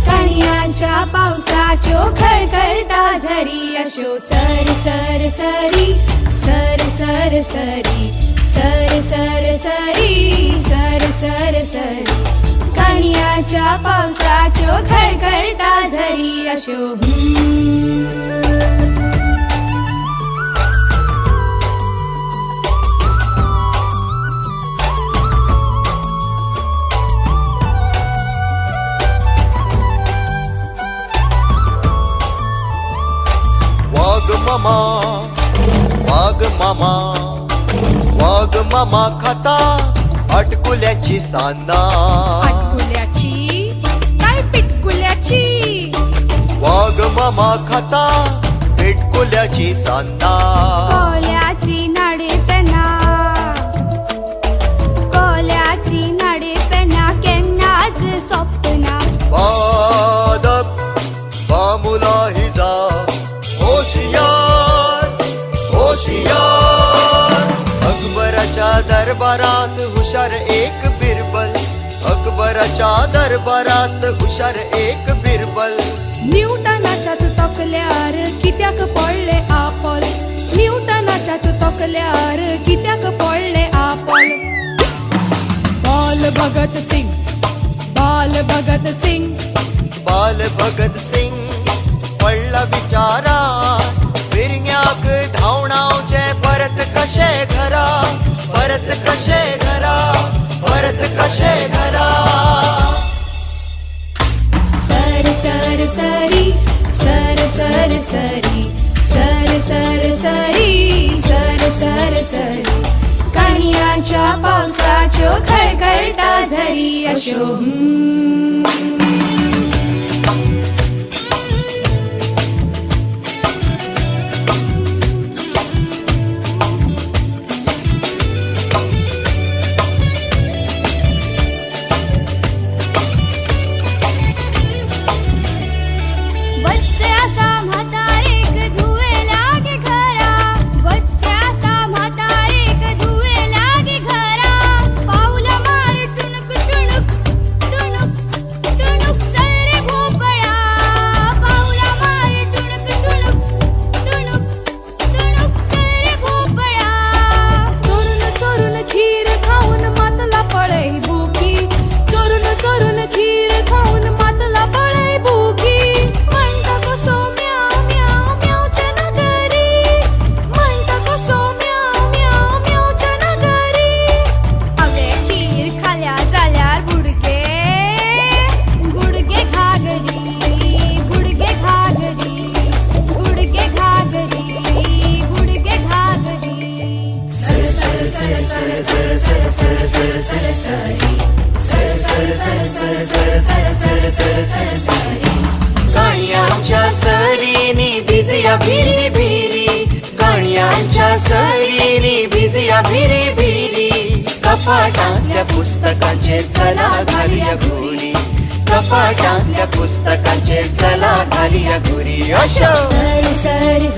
कणियांच्या पावसाच्यो खळखळता झरी अशो सरी सर सरी सर सर सरी सर सर सरी सर सर सरी कणियांच्या पावसाच्यो खळखळता झरी अशो वाघ मामा खाता अटकुल्याची सान्ना. अटकुल्याची काय पिटकुल्याची. वाघ मामा खाता पिटकुल्याची सान्ना. कोल्याची नाडी पेना कोल्याची नाडी पेना केन्नाच सोपना. बादक बामुला हिजा होशियार होशियार. अकबराच्या दरबारात हुशार एक बिरबल. अकबराच्या दरबारात हुशार एक बिरबल. न्यूटनाच्याच तकल्यार कित्याक पडले आपल. न्यूटनाच्याच तकल्यार कित्याक पडले आपल. बाल भगत सिंग बाल भगत सिंग बाल भगत सिंग पडला विचारात. फिरग्याक धावणावचे परत कशे घरा. परत कशे घरा. परत कशे घरा. सर सर सरी सर सर सरी सर सर सरी सर सर सरी कणियांच्या पावसाच्यो खळखळता झरी अशो कणियांच्या सरीनी भिजया भिरी भिरी. कणियांच्या सरीनी भिजया भिरी भिरी. कपाटातल्या पुस्तकांचेर चला घालया घुरी. कपाटातल्या पुस्तकांचेर चला घालया घुरी अशो. सरी सरी